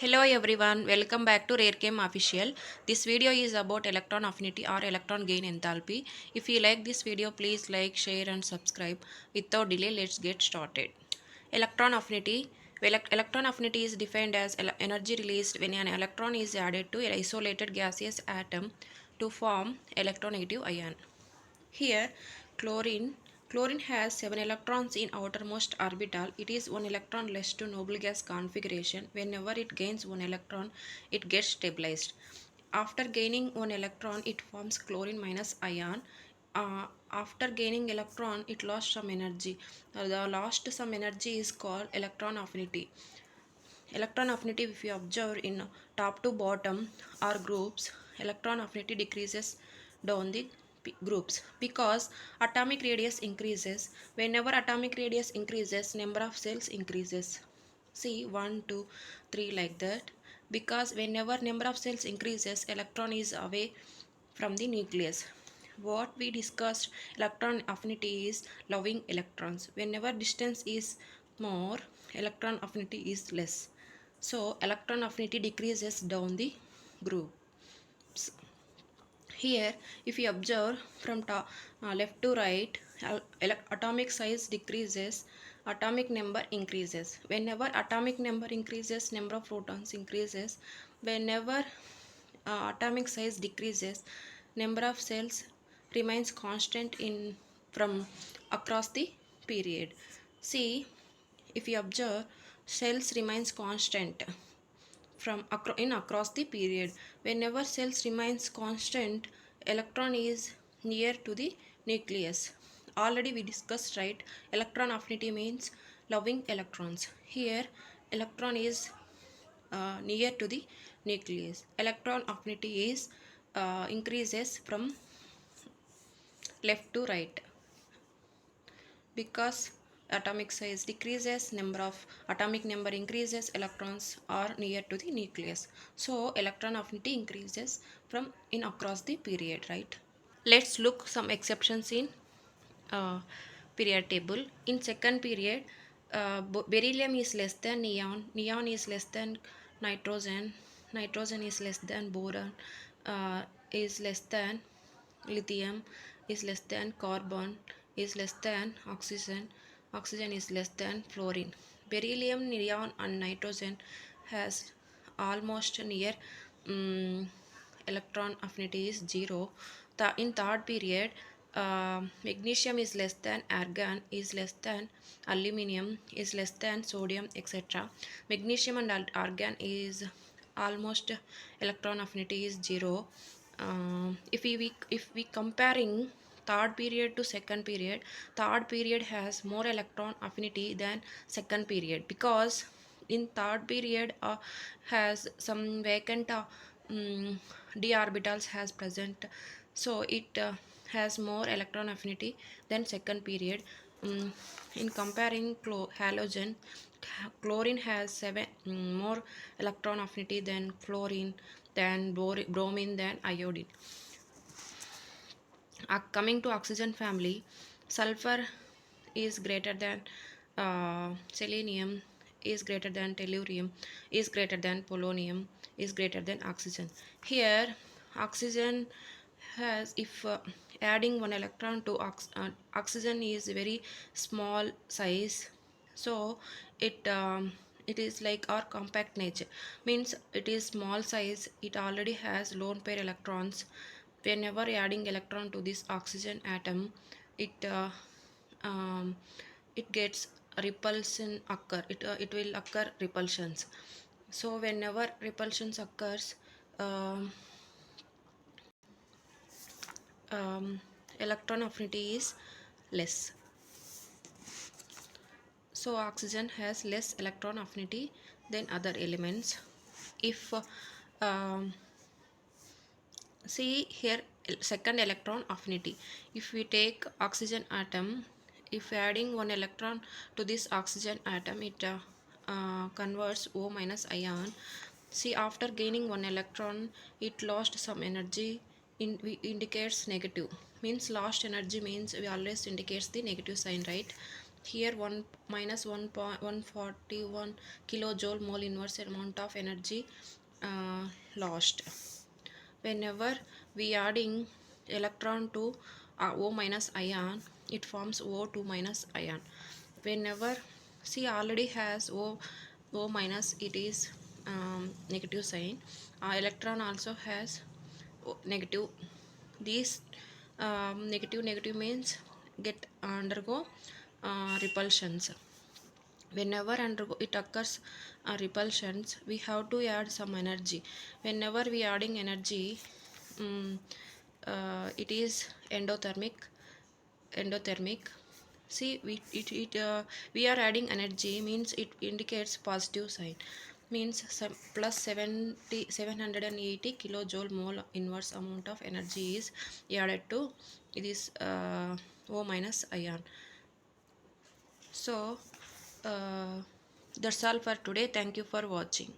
Hello everyone, welcome back to RareChem Official. This video is about electron affinity or electron gain enthalpy. If you like this video, please like, share and subscribe. Without delay, let's get started. Electron affinity. Electron affinity is defined as energy released when an electron is added to an isolated gaseous atom to form electronegative ion. Here, chlorine. Chlorine has 7 electrons in outermost orbital. It is 1 electron less to noble gas configuration. Whenever it gains 1 electron, it gets stabilized. After gaining 1 electron, it forms chlorine minus ion. After gaining electron, it lost some energy. The lost some energy is called electron affinity. Electron affinity, if you observe in top to bottom or groups, electron affinity decreases down the groups because atomic radius increases. Whenever atomic radius increases, number of cells increases. See 1 2 3 like that, because whenever number of cells increases, electron is away from the nucleus. What we discussed, electron affinity is loving electrons. Whenever distance is more, electron affinity is less. So electron affinity decreases down the groups. Here, if you observe from left to right, atomic size decreases, atomic number increases. Whenever atomic number increases, number of protons increases. Whenever atomic size decreases, number of cells remains constant in from across the period. See, if you observe, cells remains constant from across the period. Whenever cells remains constant, electron is near to the nucleus. Already we discussed, right? Electron affinity means loving electrons. Here electron is near to the nucleus. Electron affinity is increases from left to right because atomic size decreases, number of atomic number increases, electrons are near to the nucleus. So electron affinity increases from in across the period, right? Let's look some exceptions in uh, period table. In second period, beryllium is less than neon, neon is less than nitrogen, nitrogen is less than boron, is less than lithium, is less than carbon, is less than oxygen, oxygen is less than fluorine. Beryllium, neon and nitrogen has almost near electron affinity is 0. In third period, magnesium is less than argon, is less than aluminum, is less than sodium, etc. Magnesium and argon is almost electron affinity is 0. If we comparing third period to second period, third period has more electron affinity than second period because in third period has some vacant d orbitals has present, so it has more electron affinity than second period. In comparing halogen, chlorine has 7 more electron affinity than fluorine, than bromine, than iodine. Coming to oxygen family, sulfur is greater than selenium, is greater than tellurium, is greater than polonium, is greater than oxygen. Here oxygen has, if adding one electron to oxygen is very small size, so it is like our compact nature, means it is small size, it already has lone pair electrons. Whenever adding electron to this oxygen atom, it um, it gets repulsion occur, it will occur repulsions. So whenever repulsions occurs, um, electron affinity is less. So oxygen has less electron affinity than other elements. If see here, second electron affinity, if we take oxygen atom, if adding one electron to this oxygen atom, it converts O minus ion. See, after gaining one electron, it lost some energy, indicates negative, means lost energy means we always indicates the negative sign, right? Here 1 minus 1.141 kilojoule mole inverse amount of energy lost. Whenever we adding electron to O minus ion, it forms O2 minus ion. Whenever C already has O minus, it is negative sign. Electron also has negative. These negative means get undergo repulsions. Whenever undergo it occurs repulsions, we have to add some energy. Whenever we adding energy, um, it is endothermic. See, we are adding energy means it indicates positive sign, means some plus 780 kilojoule mole inverse amount of energy is added to this O minus ion. So that's all for today. Thank you for watching.